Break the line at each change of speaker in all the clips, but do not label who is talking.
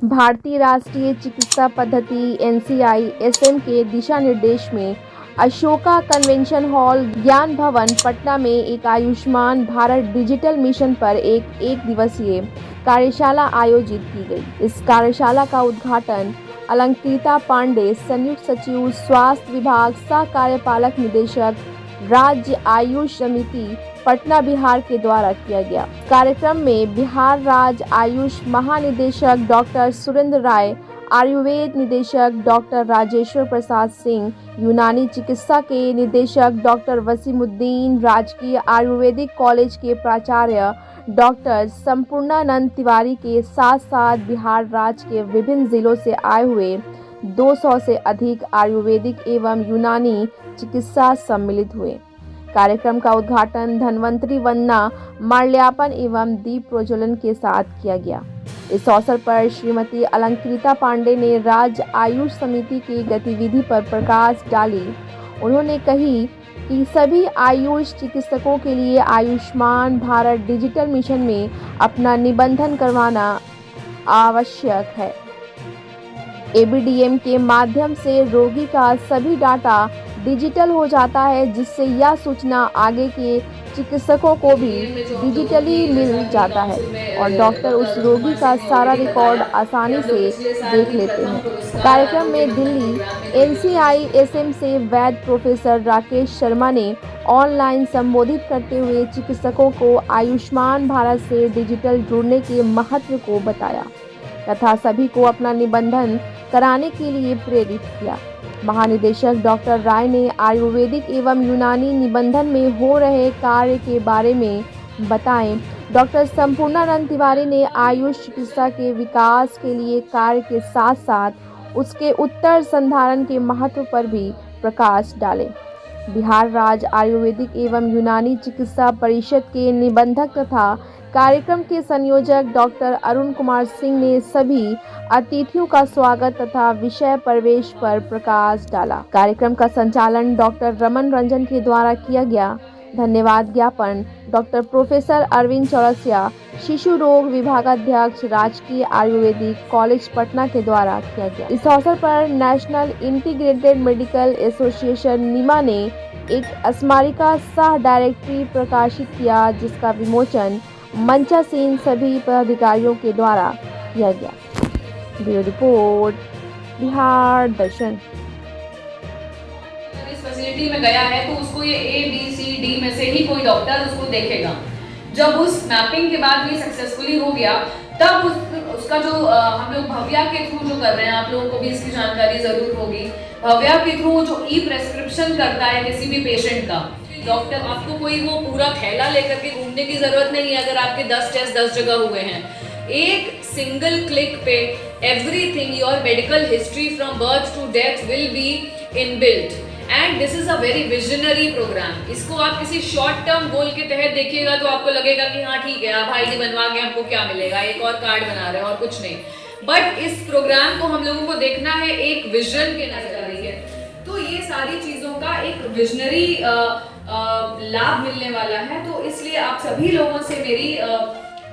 भारतीय राष्ट्रीय चिकित्सा पद्धति NCI-SM के दिशा निर्देश में अशोका कन्वेंशन हॉल ज्ञान भवन पटना में एक आयुष्मान भारत डिजिटल मिशन पर एक दिवसीय कार्यशाला आयोजित की गई। इस कार्यशाला का उद्घाटन अलंकृता पांडे, संयुक्त सचिव स्वास्थ्य विभाग, सह कार्यपालक निदेशक राज्य आयुष समिति पटना बिहार के द्वारा किया गया। कार्यक्रम में बिहार राज्य आयुष महानिदेशक डॉक्टर सुरेंद्र राय, आयुर्वेद निदेशक डॉक्टर राजेश्वर प्रसाद सिंह, यूनानी चिकित्सा के निदेशक डॉक्टर वसीमुद्दीन, राजकीय आयुर्वेदिक कॉलेज के प्राचार्य डॉक्टर संपूर्णानंद तिवारी के साथ साथ बिहार राज्य के विभिन्न जिलों से आए हुए 200 से अधिक आयुर्वेदिक एवं यूनानी चिकित्सा सम्मिलित हुए। कार्यक्रम का उद्घाटन धन्वंतरी वंदना, माल्यार्पण एवं दीप प्रज्वलन के साथ किया गया। इस अवसर पर श्रीमती अलंकृता पांडे ने राज्य आयुष समिति की गतिविधि पर प्रकाश डाली। उन्होंने कही कि सभी आयुष चिकित्सकों के लिए आयुष्मान भारत डिजिटल मिशन में अपना निबंधन करवाना आवश्यक है। ABDM के माध्यम से रोगी का सभी डाटा डिजिटल हो जाता है, जिससे यह सूचना आगे के चिकित्सकों को भी डिजिटली मिल जाता है और डॉक्टर उस रोगी का सारा रिकॉर्ड आसानी से देख लेते हैं। कार्यक्रम में दिल्ली NCI-SM से वैद्य प्रोफेसर राकेश शर्मा ने ऑनलाइन संबोधित करते हुए चिकित्सकों को आयुष्मान भारत से डिजिटल जुड़ने के महत्व को बताया तथा सभी को अपना निबंधन कराने के लिए प्रेरित किया। महानिदेशक डॉक्टर राय ने आयुर्वेदिक एवं यूनानी निबंधन में हो रहे कार्य के बारे में बताएं। डॉक्टर संपूर्णानंद तिवारी ने आयुष चिकित्सा के विकास के लिए कार्य के साथ साथ उसके उत्तर संधारण के महत्व पर भी प्रकाश डाले। बिहार राज्य आयुर्वेदिक एवं यूनानी चिकित्सा परिषद के निबंधक तथा कार्यक्रम के संयोजक डॉक्टर अरुण कुमार सिंह ने सभी अतिथियों का स्वागत तथा विषय प्रवेश पर प्रकाश डाला। कार्यक्रम का संचालन डॉक्टर रमन रंजन के द्वारा किया गया। धन्यवाद ज्ञापन डॉक्टर प्रोफेसर अरविंद चौरसिया, शिशु रोग विभागाध्यक्ष, राजकीय आयुर्वेदिक कॉलेज पटना के द्वारा किया गया। इस अवसर पर national integrated medical association Nima ने एक स्मारिका सह डायरेक्टरी प्रकाशित किया, जिसका विमोचन मंचासीन सभी पदाधिकारियों के द्वारा किया गया। ब्यूरो रिपोर्ट, बिहार दर्शन।
इस फैसिलिटी में गया है तो उसको ये ABCD में से ही कोई डॉक्टर उसको देखेगा। जब उस मैपिंग के बाद भी सक्सेसफुली हो गया, तब उसका जो हम लोग भव्या के थ्रू जो कर रहे हैं, आप लोगों को भी इसकी जानकारी जरूर होगी। भव्या के थ्रू जो प्रेस्क्रिप्शन करता है किसी भी पेशेंट का, डॉक्टर आपको कोई वो पूरा थैला लेकर के घूमने की जरूरत नहीं है। अगर आपके 10 टेस्ट 10 जगह हुए हैं, एक सिंगल क्लिक पे everything, your medical history from birth to death will be inbuilt and this is a very visionary programme. इसको आप किसी शॉर्ट टर्म गोल के तहत देखिएगा तो आपको लगेगा कि हाँ ठीक है, भाई जी बनवा के हमको क्या मिलेगा, एक और कार्ड बना रहे हैं और कुछ नहीं। बट इस प्रोग्राम को हम लोगों को देखना है एक विजन के नजरिए। तो ये सारी चीजों का एक विजनरी लाभ मिलने वाला है। तो इसलिए आप सभी लोगों से मेरी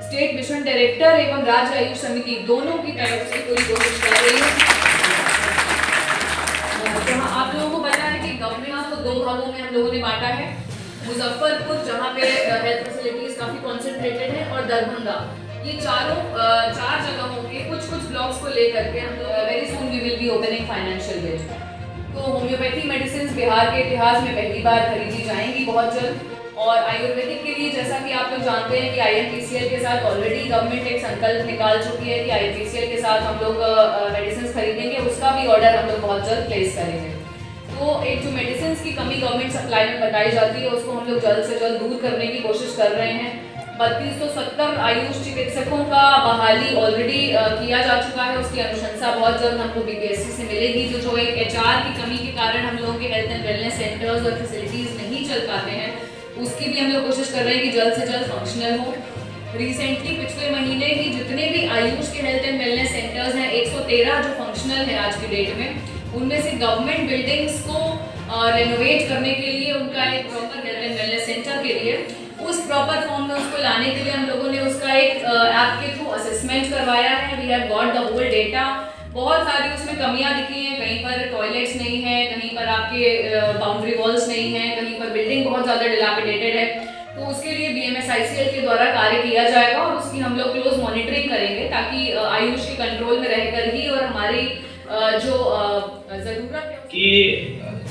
स्टेट मिशन डायरेक्टर एवं राज्य आयुष समिति दोनों की तरफ से पूरी कोशिश कर रही है। जहाँ आप लोगों को पता है कि गवर्नमेंट को 2 भागों में हम लोगों ने बांटा है। मुजफ्फरपुर जहाँ पे हेल्थ फैसिलिटीज काफी कॉन्सेंट्रेटेड है, और दरभंगा, ये चार जगहों के कुछ ब्लॉक्स को लेकर के हम लोग very soon we will be opening financial bed. तो होम्योपैथी मेडिसिन बिहार के इतिहास में पहली बार खरीदी जाएंगी बहुत जल्द। और आयुर्वेदिक के लिए जैसा कि आप लोग जानते हैं कि INPCL के साथ ऑलरेडी गवर्नमेंट एक संकल्प निकाल चुकी है कि INPCL के साथ हम लोग मेडिसिन खरीदेंगे, उसका भी ऑर्डर हम लोग बहुत जल्द प्लेस करेंगे। तो एक जो मेडिसिन की कमी गवर्नमेंट सप्लाई में बताई जाती है, उसको हम लोग जल्द से जल्द दूर करने की कोशिश कर रहे हैं। 3270 आयुष चिकित्सकों का बहाली ऑलरेडी किया जा चुका है। उसकी अनुशंसा बहुत जल्द हमको BPSC से मिलेगी। जो एक HR की कमी के कारण हम लोगों के हेल्थ एंड वेलनेस सेंटर्स और फैसिलिटीज नहीं चल पाते हैं, उसकी भी हम लोग कोशिश कर रहे हैं कि जल्द से जल्द फंक्शनल हो। रिसेंटली पिछले महीने ही जितने भी आयुष के हेल्थ एंड वेलनेस सेंटर्स हैं, 113 जो फंक्शनल है आज की डेट में, उनमें से गवर्नमेंट बिल्डिंग्स को रेनोवेट करने के लिए उनका एक proper health and wellness centre के लिए उस प्रॉपर फॉर्म में उसको लाने के लिए हम लोगों ने उसका एक ऐप के थ्रू असेसमेंट असेसमेंट करवाया है, we have got the whole data. बहुत सारी उसमें कमियां दिखी हैं, कहीं पर टॉयलेट्स नहीं है, कहीं पर आपके बाउंड्री वॉल्स नहीं है, कहीं पर बिल्डिंग बहुत ज़्यादा डिलापिडेटेड है। तो उसके लिए BMSICL के द्वारा कार्य किया जाएगा और उसकी हम लोग क्लोज मॉनिटरिंग करेंगे ताकि आयुष के कंट्रोल में रहकर ही और हमारी जो ज़रूरत है
कि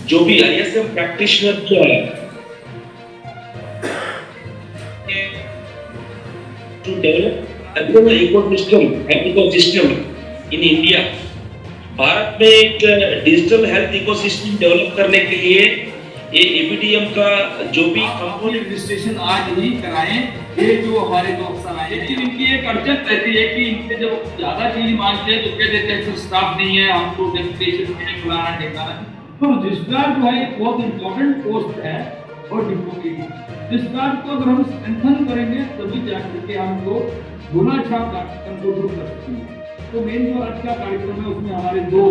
जो भी ISM प्रैक्टिशनर जो है to develop ecosystem in India. Bharat में एक डिजिटल हेल्थ इकोसिस्टम डेवलप करने के लिए ये APDM का जो भी
कंपोनेंट रजिस्ट्रेशन आज ही कराएं, ये जो हमारे लोग आए। लेकिन इनकी एक अड़चन रहती है कि इनसे जब ज्यादा चीज मांगते हैं तो कह देते हैं सर स्टाफ नहीं है, हमको डेपुटेशन के लिए बुलाना ठेकाना। तो रजिस्ट्रार जो है एक बहुत इम्पोर्टेंट पोस्ट है और डिपो की रजिस्ट्रार को अगर हम स्ट्रेंथन करेंगे तभी जाकर के हम लोग गुना छाप कंट्रोल कर सकते हैं। तो मेन जो आज का कार्यक्रम है उसमें हमारे दो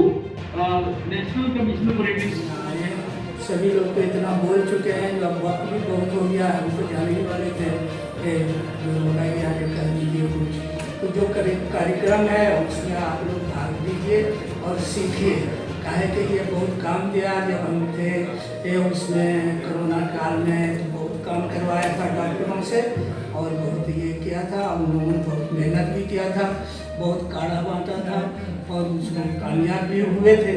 नेशनल कमिश्नर ऑपरेटिंग
सभी लोग तो इतना बोल चुके हैं, वक्त भी बहुत हो गया है, हमको जाने ही वाले थे कि आगे कर दीजिए कुछ। तो जो कार्यक्रम है उसमें आप लोग भाग लीजिए और सीखिए, काहे कि ये बहुत काम दिया। जब हम थे ये उसमें कोरोना काल में तो बहुत काम करवाया था डॉक्टरों से और बहुत ये किया था, उन्होंने बहुत मेहनत भी किया था, बहुत काढ़ा बांटा था और उसमें कामयाब भी हुए थे।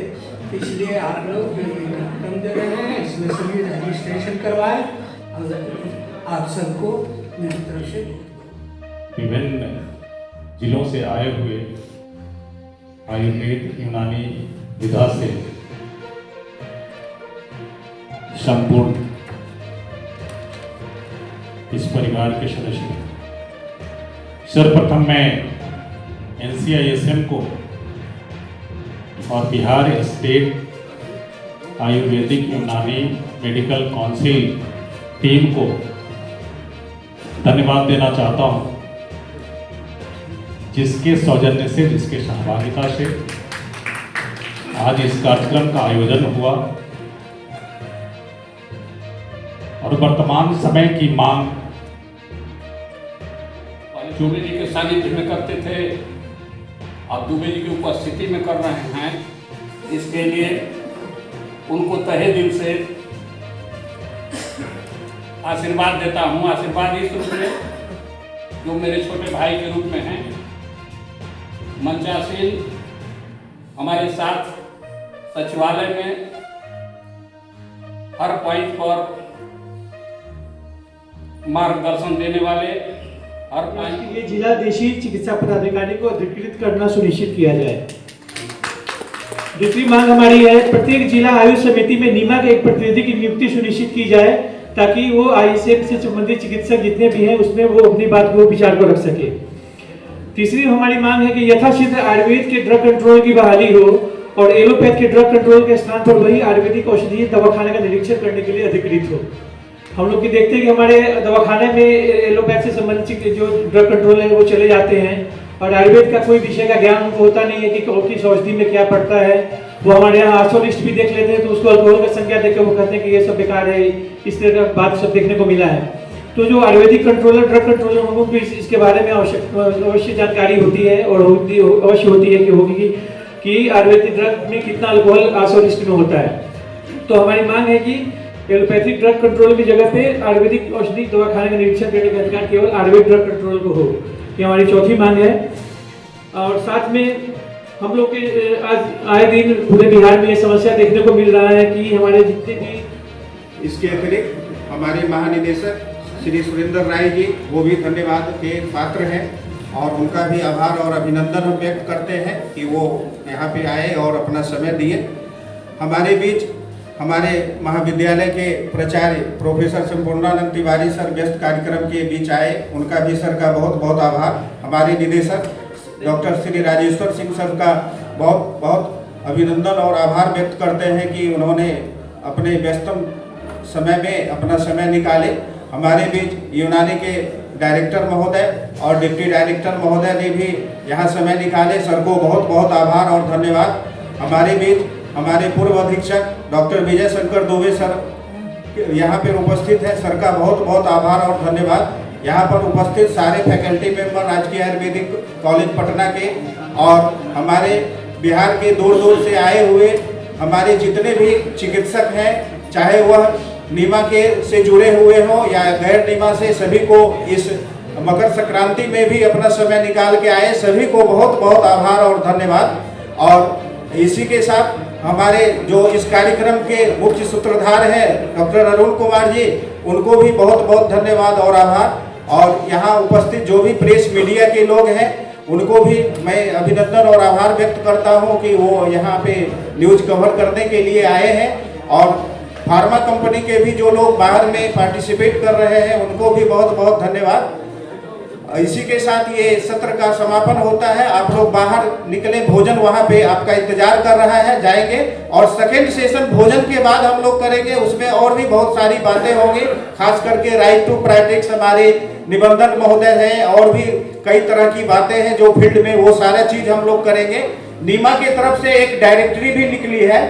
इसलिए आप लोग जो ये कार्यक्रम दे रहे हैं इसमें सभी रजिस्ट्रेशन करवाएं और आप सबको मेरी तरफ से
विभिन्न जिलों से आए हुए आयुर्वेद यूनानी विधा से संपूर्ण इस परिवार के सदस्य, सर्वप्रथम मैं NCISM को और बिहार स्टेट आयुर्वेदिक यूनानी मेडिकल काउंसिल टीम को धन्यवाद देना चाहता हूं, जिसके सौजन्य से, जिसके सहभागिता से आज इस कार्यक्रम का आयोजन हुआ और वर्तमान समय की मांग
चौबे जी के सानिध्य में करते थे, आप दुबे जी की उपस्थिति में कर रहे हैं। इसके लिए उनको तहे दिल से आशीर्वाद देता हूँ। आशीर्वाद इस रूप में जो मेरे छोटे भाई के रूप में हैं, मंचासीन हमारे साथ सचिवालय में हर पॉइंट पर मार्गदर्शन देने वाले, हर पॉइंट
के लिए जिला देशी चिकित्सा पदाधिकारी को अधिकृत करना सुनिश्चित किया जाए। दूसरी मांग हमारी है, प्रत्येक जिला आयुष समिति में नीमा के एक प्रतिनिधि की नियुक्ति सुनिश्चित की जाए ताकि वो ISM से संबंधित चिकित्सक जितने भी हैं उसमें वो अपनी बात को विचार को रख सके। तीसरी हमारी मांग है कि यथाशीघ्र आयुर्वेद के ड्रग कंट्रोल की बहाली हो और एलोपैथ के ड्रग कंट्रोल के स्थान पर वही आयुर्वेदिक औषधीय दवाखाने का निरीक्षण करने के लिए अधिकृत हो। हम लोग देखते हैं कि हमारे दवाखाने में एलोपैथ से संबंधित जो ड्रग कंट्रोल है वो चले जाते हैं और आयुर्वेद का कोई विषय का ज्ञान उनको होता नहीं है कि किस औषधि में क्या पड़ता है। वो हमारे यहाँ आर्सो लिस्ट भी देख लेते हैं तो उसको अल्कोहल की संख्या देख के वो कहते हैं कि ये सब बेकार है, इस तरह का बात सब देखने को मिला है। तो जो आयुर्वेदिक कंट्रोलर, ड्रग कंट्रोलर, उनको भी इसके बारे में अवश्य जानकारी होती है और अवश्य होती है कि होगी कि आयुर्वेदिक ड्रग में कितना अल्कोहल आर्सो लिस्ट में होता है। तो हमारी मांग है कि एलोपैथिक ड्रग कंट्रोल की जगह पे आयुर्वेदिक औषधि दवाखाने का निरीक्षण करने का अधिकार केवल आयुर्वेद ड्रग कंट्रोल को हो। ये हमारी चौथी मांग है। और साथ में हम लोग के आज आए दिन पूरे बिहार में ये समस्या देखने को मिल रहा है कि हमारे जितने भी
इसके अतिरिक्त हमारे महानिदेशक श्री सुरेंद्र राय जी, वो भी धन्यवाद के पात्र हैं और उनका भी आभार और अभिनंदन हम व्यक्त करते हैं कि वो यहाँ पे आए और अपना समय दिए। हमारे बीच हमारे महाविद्यालय के प्राचार्य प्रोफेसर संपूर्णानंद तिवारी सर व्यस्त कार्यक्रम के बीच आए, उनका भी सर का बहुत बहुत आभार। हमारे निदेशक डॉक्टर श्री राजेश्वर सिंह सर का बहुत बहुत अभिनंदन और आभार व्यक्त करते हैं कि उन्होंने अपने व्यस्तम समय में अपना समय निकाले। हमारे बीच यूनानी के डायरेक्टर महोदय और डिप्टी डायरेक्टर महोदय ने भी यहाँ समय निकाले, सर को बहुत बहुत आभार और धन्यवाद। हमारे बीच हमारे पूर्व अधीक्षक डॉक्टर विजय शंकर दुबे सर यहाँ पर उपस्थित है, सर का बहुत बहुत आभार और धन्यवाद। यहाँ पर उपस्थित सारे फैकल्टी मेंबर राजकीय आयुर्वेदिक कॉलेज पटना के और हमारे बिहार के दूर दूर से आए हुए हमारे जितने भी चिकित्सक हैं, चाहे वह नीमा के से जुड़े हुए हों या गैर नीमा से, सभी को इस मकर संक्रांति में भी अपना समय निकाल के आए, सभी को बहुत बहुत आभार और धन्यवाद। और इसी के साथ हमारे जो इस कार्यक्रम के मुख्य सूत्रधार हैं डॉक्टर अरुण कुमार जी, उनको भी बहुत बहुत धन्यवाद और आभार। और यहाँ उपस्थित जो भी प्रेस मीडिया के लोग हैं उनको भी मैं अभिनंदन और आभार व्यक्त करता हूँ कि वो यहाँ पे न्यूज़ कवर करने के लिए आए हैं। और फार्मा कंपनी के भी जो लोग बाहर में पार्टिसिपेट कर रहे हैं उनको भी बहुत बहुत धन्यवाद। इसी के साथ ये सत्र का समापन होता है। आप लोग बाहर निकले, भोजन वहाँ पे आपका इंतजार कर रहा है, जाएंगे। और सेकेंड सेशन भोजन के बाद हम लोग करेंगे, उसमें और भी बहुत सारी बातें होंगी, खास करके राइट टू प्रैक्टिस हमारे निबंधन महोदय हैं, और भी कई तरह की बातें हैं जो फील्ड में, वो सारा चीज हम लोग करेंगे। नीमा की तरफ से एक डायरेक्टरी भी निकली है,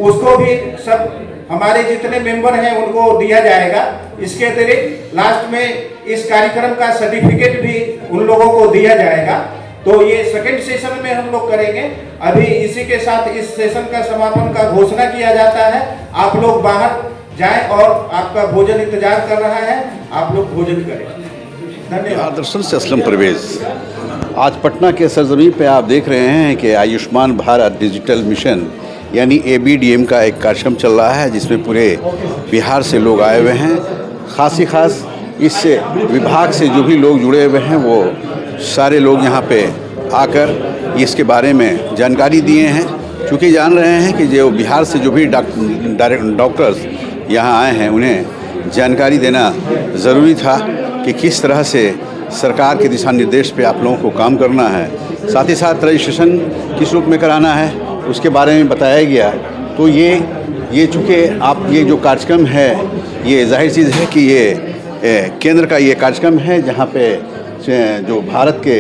उसको भी सब हमारे जितने मेंबर हैं उनको दिया जाएगा। इसके अतिरिक्त लास्ट में इस कार्यक्रम का सर्टिफिकेट भी उन लोगों को दिया जाएगा। तो ये सेकंड सेशन में हम लोग करेंगे। अभी इसी के साथ इस सेशन का समापन का घोषणा किया जाता है। आप लोग बाहर जाएं और आपका भोजन इंतजार कर रहा है, आप लोग भोजन करें। धन्यवाद।
दर्शन से असलम परवेज। आज पटना के सरजमीन पे आप देख रहे हैं कि आयुष्मान भारत डिजिटल मिशन यानी ABDM का एक कार्यक्रम चल रहा है, जिसमें पूरे बिहार से लोग आए हुए हैं। खास इस विभाग से जो भी लोग जुड़े हुए हैं वो सारे लोग यहाँ पे आकर इसके बारे में जानकारी दिए हैं, क्योंकि जान रहे हैं कि जो बिहार से जो भी डॉक्टर्स यहाँ आए हैं उन्हें जानकारी देना ज़रूरी था कि किस तरह से सरकार के दिशा निर्देश पे आप लोगों को काम करना है। साथ ही साथ रजिस्ट्रेशन किस रूप में कराना है उसके बारे में बताया गया। तो ये चूँकि आप ये जो कार्यक्रम है, ये जाहिर चीज़ है कि ये केंद्र का ये कार्यक्रम है, जहाँ पे जो भारत के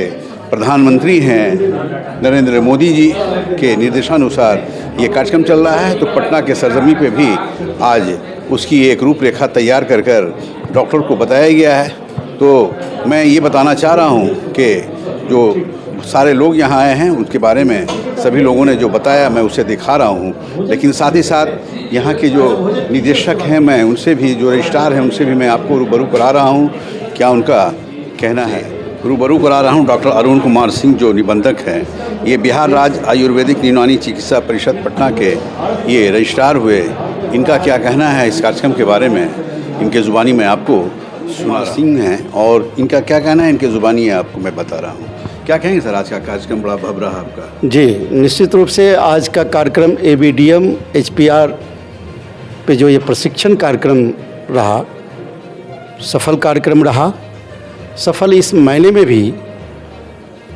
प्रधानमंत्री हैं नरेंद्र मोदी जी के निर्देशानुसार ये कार्यक्रम चल रहा है। तो पटना के सरजमी पे भी आज उसकी एक रूपरेखा तैयार कर डॉक्टर को बताया गया है। तो मैं ये बताना चाह रहा हूँ कि जो सारे लोग यहाँ आए हैं उनके बारे में सभी लोगों ने जो बताया मैं उसे दिखा रहा हूँ, लेकिन साथ ही साथ यहाँ के जो निदेशक हैं मैं उनसे भी, जो रजिस्ट्रार हैं उनसे भी मैं आपको रूबरू करा रहा हूँ क्या उनका कहना है। रूबरू करा रहा हूँ डॉक्टर अरुण कुमार सिंह जो निबंधक हैं, ये बिहार राज्य आयुर्वेदिक यूनानी चिकित्सा परिषद पटना के ये रजिस्ट्रार हुए। इनका क्या कहना है इस कार्यक्रम के बारे में, इनके ज़ुबानी में आपको सुना सिंह हैं और इनका क्या कहना है इनके ज़ुबानी आपको मैं बता रहा हूँ। क्या कहेंगे सर, आज का कार्यक्रम बड़ा भव्य रहा आपका?
जी, निश्चित रूप से आज का कार्यक्रम ABDM HPR पे जो ये प्रशिक्षण कार्यक्रम रहा, सफल कार्यक्रम रहा। सफल इस मायने में भी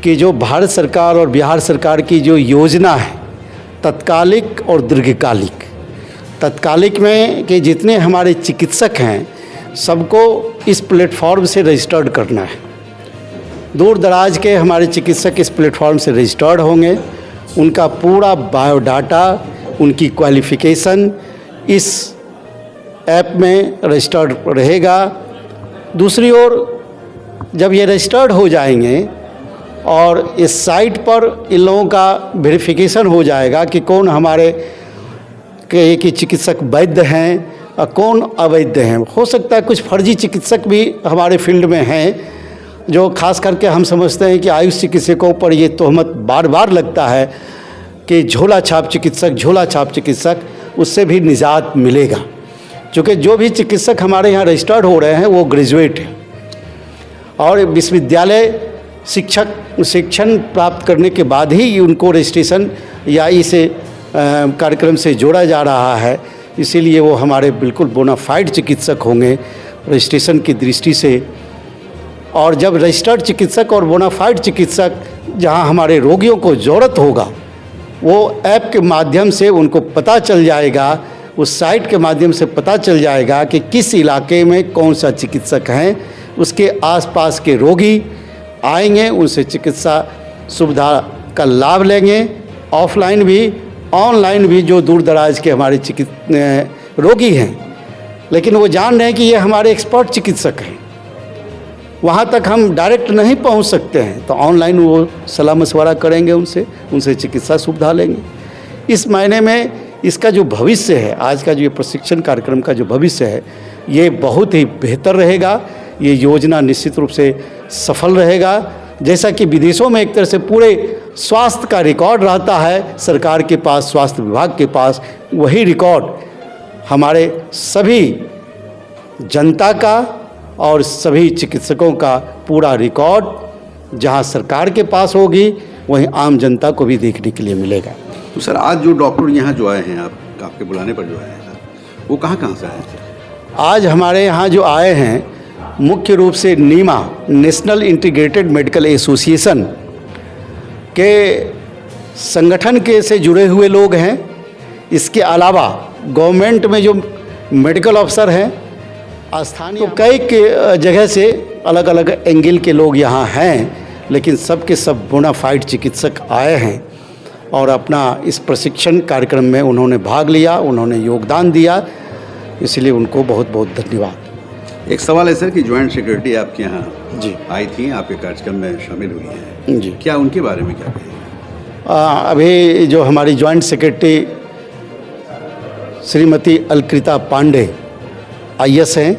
कि जो भारत सरकार और बिहार सरकार की जो योजना है तत्कालिक और दीर्घकालिक, तत्कालिक में कि जितने हमारे चिकित्सक हैं सबको इस प्लेटफॉर्म से रजिस्टर्ड करना है। दूर दराज के हमारे चिकित्सक इस प्लेटफॉर्म से रजिस्टर्ड होंगे, उनका पूरा बायोडाटा, उनकी क्वालिफ़िकेशन इस ऐप में रजिस्टर्ड रहेगा। दूसरी ओर जब ये रजिस्टर्ड हो जाएंगे और इस साइट पर इन लोगों का वेरिफिकेशन हो जाएगा कि कौन हमारे के चिकित्सक वैध हैं और कौन अवैध हैं। हो सकता है कुछ फर्जी चिकित्सक भी हमारे फील्ड में हैं, जो खास करके हम समझते हैं कि आयुष चिकित्सकों पर ये तोहमत बार बार लगता है कि झोला छाप चिकित्सक, उससे भी निजात मिलेगा। क्योंकि जो भी चिकित्सक हमारे यहाँ रजिस्टर्ड हो रहे हैं वो ग्रेजुएट हैं और विश्वविद्यालय शिक्षण प्राप्त करने के बाद ही उनको रजिस्ट्रेशन या इस कार्यक्रम से जोड़ा जा रहा है। इसीलिए वो हमारे बिल्कुल बोनाफाइड चिकित्सक होंगे रजिस्ट्रेशन की दृष्टि से। और जब रजिस्टर्ड चिकित्सक और बोनाफाइड चिकित्सक जहां हमारे रोगियों को ज़रूरत होगा, वो ऐप के माध्यम से उनको पता चल जाएगा, उस साइट के माध्यम से पता चल जाएगा कि किस इलाके में कौन सा चिकित्सक हैं। उसके आसपास के रोगी आएंगे, उनसे चिकित्सा सुविधा का लाभ लेंगे। ऑफलाइन भी ऑनलाइन भी जो दूर दराज के हमारे रोगी हैं, लेकिन वो जान रहे हैं कि ये हमारे एक्सपर्ट चिकित्सक हैं, वहाँ तक हम डायरेक्ट नहीं पहुँच सकते हैं, तो ऑनलाइन वो सलाह मशवरा करेंगे, उनसे चिकित्सा सुविधा लेंगे। इस मायने में इसका जो भविष्य है, आज का जो ये प्रशिक्षण कार्यक्रम का जो भविष्य है, ये बहुत ही बेहतर रहेगा। ये योजना निश्चित रूप से सफल रहेगा। जैसा कि विदेशों में एक तरह से पूरे स्वास्थ्य का रिकॉर्ड रहता है सरकार के पास, स्वास्थ्य विभाग के पास, वही रिकॉर्ड हमारे सभी जनता का और सभी चिकित्सकों का पूरा रिकॉर्ड जहां सरकार के पास होगी, वहीं आम जनता को भी देखने के लिए मिलेगा।
तो सर, आज जो डॉक्टर यहाँ जो आए हैं, आपके बुलाने पर जो आए हैं सर, वो कहाँ से आए हैं? आज
हमारे यहाँ जो आए हैं मुख्य रूप से नीमा, नेशनल इंटीग्रेटेड मेडिकल एसोसिएशन के संगठन के से जुड़े हुए लोग हैं। इसके अलावा गवर्नमेंट में जो मेडिकल अफसर हैं, स्थानीय तो कई जगह से अलग अलग एंगल के लोग यहाँ हैं, लेकिन सब के सब बोनाफाइड चिकित्सक आए हैं और अपना इस प्रशिक्षण कार्यक्रम में उन्होंने भाग लिया, उन्होंने योगदान दिया, इसलिए उनको बहुत बहुत धन्यवाद।
एक सवाल है सर कि ज्वाइंट सेक्रेटरी आपके यहाँ जी आई थी, आपके कार्यक्रम में शामिल हुई हैं जी, क्या उनके बारे में क्या कहेंगे?
अभी जो हमारी joint secretary Shrimati Alakrita Pandey IS हैं,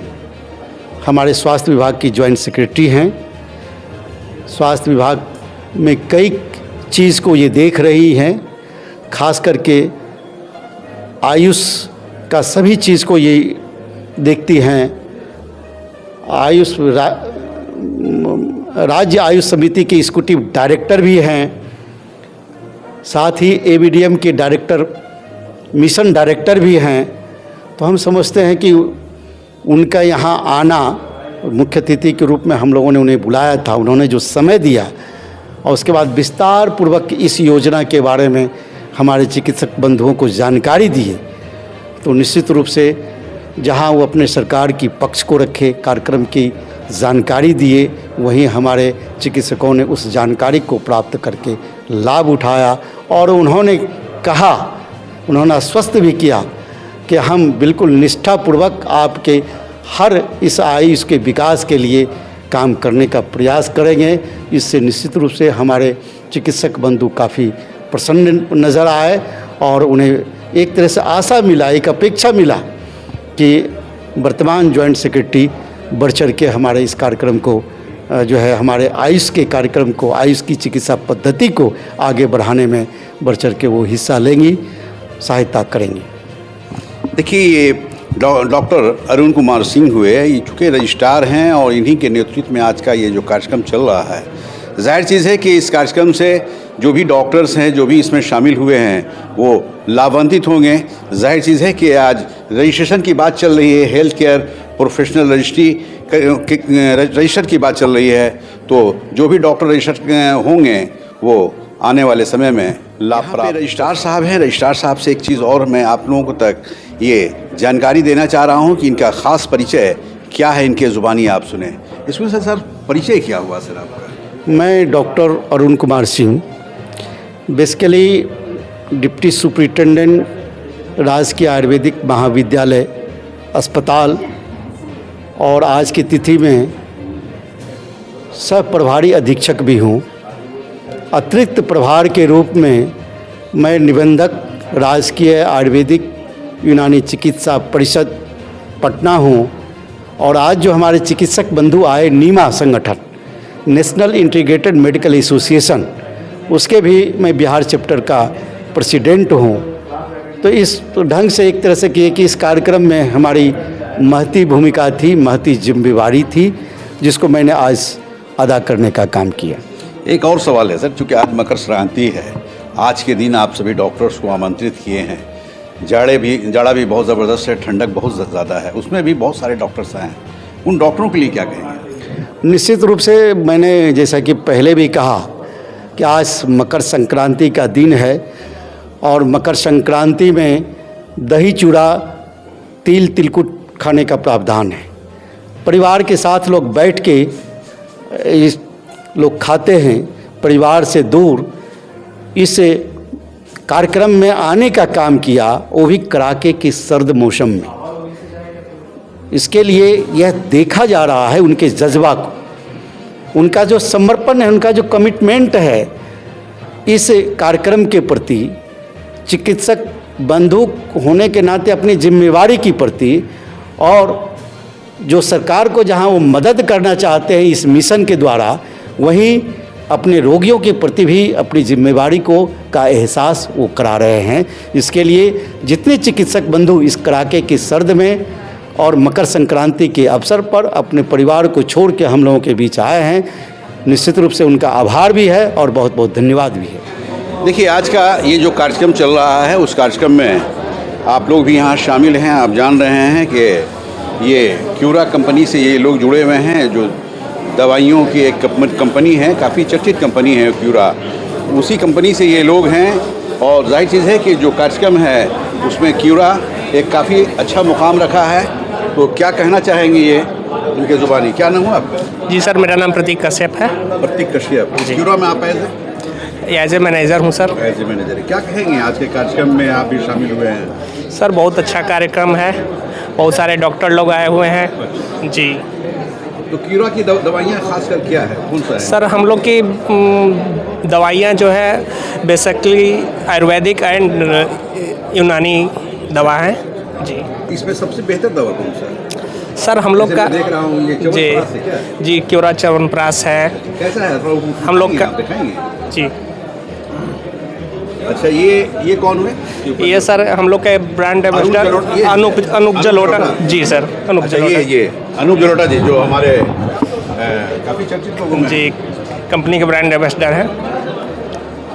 हमारे स्वास्थ्य विभाग की ज्वाइंट सेक्रेटरी हैं। स्वास्थ्य विभाग में कई चीज़ को ये देख रही हैं, खास करके आयुष का सभी चीज़ को ये देखती हैं। आयुष राज्य आयुष समिति के एग्जीक्यूटिव डायरेक्टर भी हैं, साथ ही ABDM के डायरेक्टर, मिशन डायरेक्टर भी हैं। तो हम समझते हैं कि उनका यहाँ आना, मुख्य अतिथि के रूप में हम लोगों ने उन्हें बुलाया था, उन्होंने जो समय दिया और उसके बाद विस्तार पूर्वक इस योजना के बारे में हमारे चिकित्सक बंधुओं को जानकारी दी, तो निश्चित रूप से जहां वो अपने सरकार की पक्ष को रखे, कार्यक्रम की जानकारी दिए, वहीं हमारे चिकित्सकों ने उस जानकारी को प्राप्त करके लाभ उठाया और उन्होंने कहा, उन्होंने आश्वस्त भी किया कि हम बिल्कुल निष्ठापूर्वक आपके हर इस आयुष के विकास के लिए काम करने का प्रयास करेंगे। इससे निश्चित रूप से हमारे चिकित्सक बंधु काफ़ी प्रसन्न नज़र आए और उन्हें एक तरह से आशा मिला, एक अपेक्षा मिला कि वर्तमान ज्वाइंट सेक्रेटरी बढ़ चढ़ के हमारे इस कार्यक्रम को जो है, हमारे आयुष के कार्यक्रम को, आयुष की चिकित्सा पद्धति को आगे बढ़ाने में बढ़ चढ़ के वो हिस्सा लेंगी, सहायता करेंगी।
देखिए, ये डॉक्टर अरुण कुमार सिंह हुए, ये चूँकि रजिस्ट्रार हैं और इन्हीं के नेतृत्व में आज का ये जो कार्यक्रम चल रहा है, जाहिर चीज़ है कि इस कार्यक्रम से जो भी डॉक्टर्स हैं, जो भी इसमें शामिल हुए हैं, वो लाभान्वित होंगे। जाहिर चीज़ है कि आज रजिस्ट्रेशन की बात चल रही है, हेल्थ केयर प्रोफेशनल रजिस्टर की बात चल रही है, तो जो भी डॉक्टर रजिस्टर होंगे वो आने वाले समय में लाभ प्राप्त। रजिस्ट्रार साहब हैं, रजिस्ट्रार साहब से एक चीज़ और मैं आप लोगों को तक ये जानकारी देना चाह रहा हूँ कि इनका ख़ास परिचय क्या है, इनके ज़ुबानी आप सुने। इसमें से सर परिचय क्या हुआ सर आपका?
मैं doctor Arun Kumar Singh, basically deputy superintendent राजकीय आयुर्वेदिक महाविद्यालय अस्पताल, और आज की तिथि में सह प्रभारी अधीक्षक भी हूँ। अतिरिक्त प्रभार के रूप में मैं निबंधक राजकीय आयुर्वेदिक यूनानी चिकित्सा परिषद पटना हूँ। और आज जो हमारे चिकित्सक बंधु आए, नीमा संगठन, नेशनल इंटीग्रेटेड मेडिकल एसोसिएशन, उसके भी मैं बिहार चैप्टर का प्रेसिडेंट हूँ। तो इस ढंग से एक तरह से किए कि इस कार्यक्रम में हमारी महती भूमिका थी, महती जिम्मेवारी थी, जिसको मैंने आज अदा करने का काम किया।
एक और सवाल है सर, चूँकि आज मकर संक्रांति है, आज के दिन आप सभी डॉक्टर्स को आमंत्रित किए हैं। जाड़ा भी बहुत ज़बरदस्त है, ठंडक बहुत ज़्यादा है, उसमें भी बहुत सारे डॉक्टर्स आए हैं, उन डॉक्टरों के लिए क्या कहेंगे?
निश्चित रूप से मैंने जैसा कि पहले भी कहा कि आज मकर संक्रांति का दिन है और मकर संक्रांति में दही चूड़ा, तिल तिलकुट खाने का प्रावधान है। परिवार के साथ लोग बैठ के इस लोग खाते हैं, परिवार से दूर इस कार्यक्रम में आने का काम किया, वो भी कड़ाके की सर्द मौसम में। इसके लिए यह देखा जा रहा है उनके जज्बा को उनका जो समर्पण है, उनका जो कमिटमेंट है इस कार्यक्रम के प्रति, चिकित्सक बंधु होने के नाते अपनी जिम्मेवारी के प्रति, और जो सरकार को जहां वो मदद करना चाहते हैं इस मिशन के द्वारा, वहीं अपने रोगियों के प्रति भी अपनी जिम्मेवारी का एहसास वो करा रहे हैं। इसके लिए जितने चिकित्सक बंधु इस कड़ाके की सर्द में और मकर संक्रांति के अवसर पर अपने परिवार को छोड़ के हम लोगों के बीच आए हैं, निश्चित रूप से उनका आभार भी है और बहुत बहुत धन्यवाद भी है।
देखिए, आज का ये जो कार्यक्रम चल रहा है, उस कार्यक्रम में आप लोग भी यहाँ शामिल हैं। आप जान रहे हैं कि ये क्यूरा कंपनी से ये लोग जुड़े हुए हैं, जो दवाइयों की एक कंपनी है, काफ़ी चर्चित कंपनी है क्यूरा, उसी कंपनी से ये लोग हैं। और जाहिर चीज़ है कि जो कार्यक्रम है उसमें क्यूरा एक काफ़ी अच्छा मुकाम रखा है। तो क्या कहना चाहेंगे ये उनके ज़ुबानी? क्या नाम हुआ आपका?
जी सर, मेरा नाम प्रतीक कश्यप है।
प्रतीक कश्यप, क्यूरा में आप
एज ए मैनेजर हूँ सर।
एज ए मैनेजर, क्या कहेंगे आज के कार्यक्रम में आप भी शामिल हुए हैं?
सर बहुत अच्छा कार्यक्रम है, बहुत सारे डॉक्टर लोग आए हुए हैं जी।
तो क्यूरा की दवाइयाँ खासकर क्या है, कौन सा है?
सर हम लोग की दवाइयाँ जो है बेसिकली आयुर्वेदिक एंड यूनानी दवा है जी।
इसमें सबसे बेहतर दवा कौन सा है?
सर हम लोग का
देख रहा हूँ ये च्यवनप्राश है, क्या है?
जी क्यूरा च्यवनप्राश है।
कैसा है?
हम लोग का
दिखाएंगे
जी।
अच्छा, ये कौन हुए?
ये सर हम लोग के ब्रांड एम्बेसडर अनूप जलोटा जी सर, अनूप जलोटा।
ये अनूप जलोटा जी जो हमारे काफ़ी चर्चित लोगों में
जी कंपनी के ब्रांड एम्बेसडर हैं।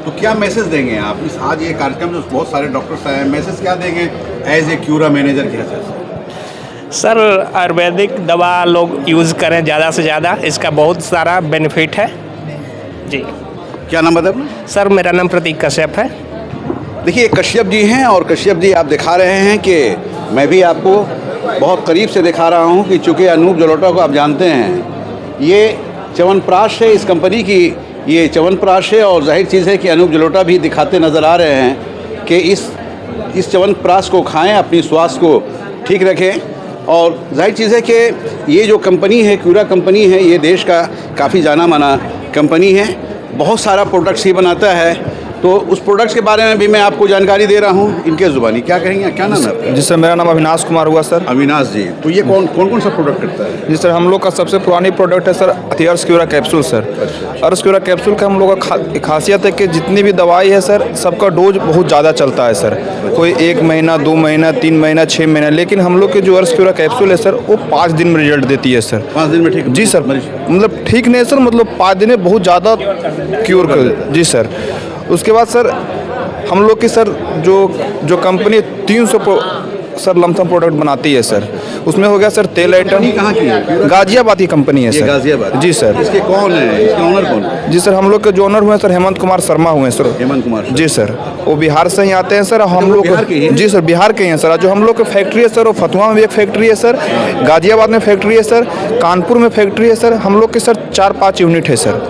तो क्या मैसेज देंगे आप इस आज ये कार्यक्रम में बहुत सारे डॉक्टर्स आए हैं, मैसेज क्या देंगे एज ए क्यूरा मैनेजर के हिसाब से?
सर आयुर्वेदिक दवा लोग यूज़ करें ज़्यादा से ज़्यादा, इसका बहुत सारा बेनिफिट है जी।
क्या नाम बताया आपने?
सर मेरा नाम प्रतीक कश्यप है।
देखिए, कश्यप जी हैं और कश्यप जी आप दिखा रहे हैं कि मैं भी आपको बहुत करीब से दिखा रहा हूं कि चूँकि अनूप जलोटा को आप जानते हैं, ये च्यवनप्राश है इस कंपनी की, ये च्यवनप्राश है। और जाहिर चीज़ है कि अनूप जलोटा भी दिखाते नज़र आ रहे हैं कि इस च्यवनप्राश को खाएं, अपनी स्वास्थ्य को ठीक रखें। और जाहिर चीज़ है कि ये जो कंपनी है, क्यूरा कंपनी है, ये देश का काफ़ी जाना माना कंपनी है, बहुत सारा प्रोडक्ट्स ही बनाता है। तो उस प्रोडक्ट्स के बारे में भी मैं आपको जानकारी दे रहा हूँ इनके ज़ुबानी। क्या कहेंगे, क्या नाम है आपका?
जी सर, मेरा नाम अविनाश कुमार हुआ सर।
अविनाश जी, तो ये कौन सा प्रोडक्ट करता है?
जी सर, हम लोग का सबसे पुरानी प्रोडक्ट है sir Arsh Cura capsule sir. Arsh Cura capsule का हम लोग का खासियत है कि जितनी भी दवाई है सर, सबका डोज बहुत ज़्यादा चलता है सर। कोई 1 महीना, 2 महीना, 3 महीना, 6 महीना, लेकिन हम लोग के जो अर्स क्यूरा कैप्सूल है सर, वो 5 दिन में रिजल्ट देती है सर।
5 दिन में ठीक?
जी सर, मतलब ठीक नहीं सर, मतलब 5 दिन में बहुत ज़्यादा क्यूर कर। जी सर, उसके बाद सर हम लोग की सर जो कंपनी 300 सर लमसम प्रोडक्ट बनाती है सर, उसमें हो गया सर तेल आइटम।
कहाँ की है?
गाजियाबाद की कंपनी है सर।
गाजियाबाद?
जी सर।
इसके कौन है, इसके ओनर कौन है?
जी सर, हम लोग के जो ओनर हुए सर हेमंत कुमार शर्मा हुए सर।
हेमंत कुमार?
जी सर, वो बिहार से ही आते हैं सर। हम लोग जी सर बिहार के ही हैं सर। जो हम लोग की फैक्ट्री है सर, वो फतुहा में भी एक फैक्ट्री है सर, गाजियाबाद में फैक्ट्री है सर, कानपुर में फैक्ट्री है सर। हम लोग के सर 4-5 यूनिट है सर।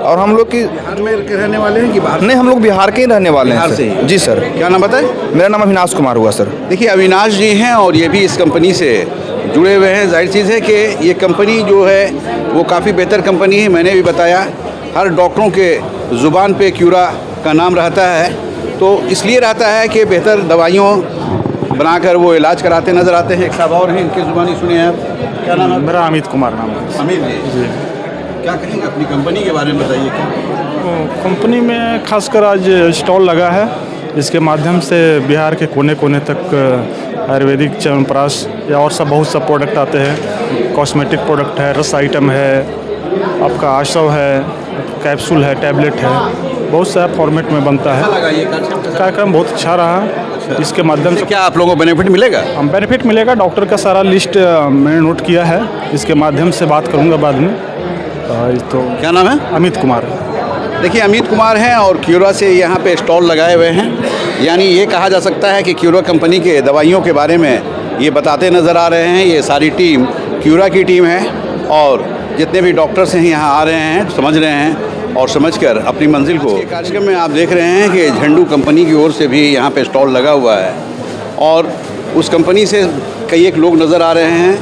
और हम लोग की
बिहार में के रहने वाले हैं कि बाहर?
नहीं, हम लोग बिहार के ही रहने वाले हैं
से।
जी सर।
क्या नाम बताए?
मेरा नाम अविनाश कुमार हुआ सर।
देखिए, अविनाश जी हैं और ये भी इस कंपनी से जुड़े हुए हैं। जाहिर चीज़ है कि ये कंपनी जो है वो काफ़ी बेहतर कंपनी है। मैंने भी बताया, हर डॉक्टरों के ज़ुबान पे क्यूरा का नाम रहता है, तो इसलिए रहता है कि बेहतर दवाइयों बनाकर वो इलाज कराते नज़र आते हैं। एक साहब और हैं, इनकी ज़ुबानी सुनिए आप। क्या नाम है?
मेरा अमित कुमार नाम है।
अमित जी, क्या कहेंगे अपनी कंपनी के बारे में, बताइए क्या?
कंपनी में खासकर आज स्टॉल लगा है, इसके माध्यम से बिहार के कोने कोने तक आयुर्वेदिक च्यवनप्राश या और सब बहुत सा प्रोडक्ट आते हैं। कॉस्मेटिक प्रोडक्ट है, रस आइटम है, आपका आशव है, कैप्सूल है, टैबलेट है, बहुत सा फॉर्मेट में बनता है। कार्यक्रम बहुत अच्छा रहा। इसके माध्यम से
क्या आप लोगों को बेनिफिट मिलेगा?
बेनिफिट मिलेगा। डॉक्टर का सारा लिस्ट मैंने नोट किया है, इसके माध्यम से बात करूँगा बाद में। तो
क्या नाम है?
अमित कुमार।
देखिए, अमित कुमार हैं और क्यूरा से यहाँ पे स्टॉल लगाए हुए हैं। यानी ये कहा जा सकता है कि क्यूरा कंपनी के दवाइयों के बारे में ये बताते नज़र आ रहे हैं। ये सारी टीम क्यूरा की टीम है और जितने भी डॉक्टर्स हैं यहाँ आ रहे हैं, समझ रहे हैं और समझकर अपनी मंजिल को। कार्यक्रम में आप देख रहे हैं कि झंडू कंपनी की ओर से भी यहाँ पे स्टॉल लगा हुआ है और उस कंपनी से कई एक लोग नज़र आ रहे हैं।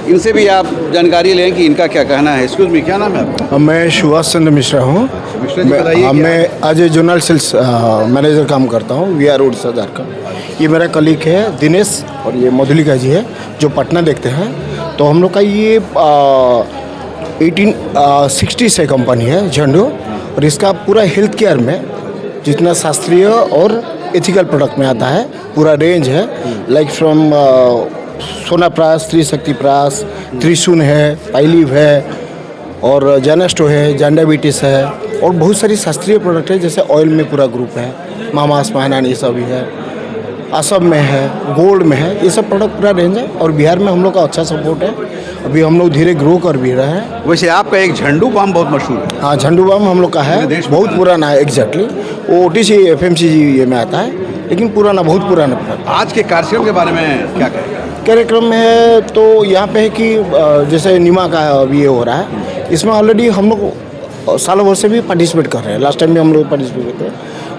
इनसे भी आप जानकारी लें कि इनका क्या कहना है। एक्सक्यूज मी, क्या नाम है आपका?
मैं सुभाष चंद्र मिश्रा हूँ।
मिश्रा जी, बताइए।
मैं अजय जोनल सेल्स मैनेजर काम करता हूँ, वी आर उड़ीसा झारखंड। ये मेरा कलीग है दिनेश और ये मधुलिका जी है जो पटना देखते हैं। तो हम लोग का ये 1860 से कंपनी है झंडू, और इसका पूरा हेल्थ केयर में जितना शास्त्रीय और एथिकल प्रोडक्ट में आता है पूरा रेंज है, लाइक फ्रॉम सोनाप्रास, त्रिशक्तिप्रास, त्रिशून है, पाइलिव है और जैनेस्टो है, जैंडाबिटिस है और बहुत सारी शास्त्रीय प्रोडक्ट है। जैसे ऑयल में पूरा ग्रुप है, मामास महानान ये सब भी है, असम में है, गोल्ड में है, ये सब प्रोडक्ट पूरा रेंज है। और बिहार में हम लोग का अच्छा सपोर्ट है, अभी हम लोग धीरे ग्रो कर भी रहे हैं।
वैसे आपका एक झंडू बाम बहुत मशहूर है।
हाँ, झंडू बाम हम लोग का है, बहुत पुराना है। एग्जैक्टली वो OTC FMCG ये में आता है, लेकिन पुराना, बहुत पुराना प्रोडक्ट।
आज के कार्यक्रम के बारे में क्या कहें?
कार्यक्रम में है तो यहाँ पे है कि जैसे नीमा का अभी ये हो रहा है, इसमें ऑलरेडी हम लोग सालों भर से भी पार्टिसिपेट कर रहे हैं। लास्ट टाइम भी हम लोग पार्टिसिपेट करते हैं।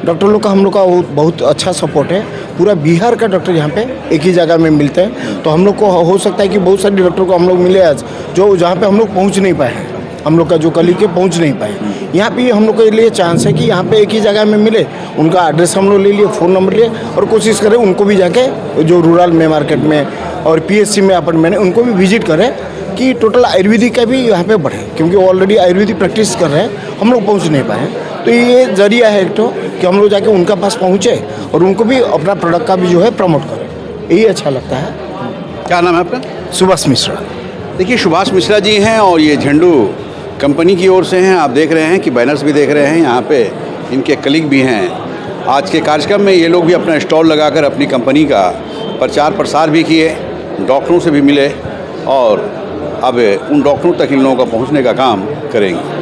डॉक्टर लोग का हम लोग का बहुत अच्छा सपोर्ट है। पूरा बिहार का डॉक्टर यहाँ पे एक ही जगह में मिलते हैं। तो हम लोग को हो सकता है कि बहुत सारे डॉक्टर को हम लोग मिले आज जो जहाँ पे हम लोग पहुँच नहीं पाए हैं, हम लोग का जो कलीग के पहुँच नहीं पाए। यहाँ पे हम लोग के लिए चांस है कि यहाँ पे एक ही जगह में मिले, उनका एड्रेस हम लोग ले लिए, फ़ोन नंबर लिए और कोशिश करें उनको भी जाके जो रूरल में मार्केट में और PSC में अपार्टमेंट उनको भी विजिट करें कि टोटल आयुर्वेदिक का भी यहाँ पे बढ़े, क्योंकि वो ऑलरेडी आयुर्वेदिक प्रैक्टिस कर रहे हैं, हम लोग पहुँच नहीं पाए। तो ये जरिया है एक तो कि हम लोग जाके उनका पास पहुँचे और उनको भी अपना प्रोडक्ट का भी जो है प्रमोट करें, यही अच्छा लगता है।
क्या नाम है आपका?
सुभाष मिश्रा।
देखिए, सुभाष मिश्रा जी हैं और ये झंडू कंपनी की ओर से हैं। आप देख रहे हैं कि बैनर्स भी देख रहे हैं, यहाँ पे इनके कलीग भी हैं। आज के कार्यक्रम में ये लोग भी अपना स्टॉल लगाकर अपनी कंपनी का प्रचार प्रसार भी किए, डॉक्टरों से भी मिले और अब उन डॉक्टरों तक इन लोगों का पहुँचने का काम करेंगे।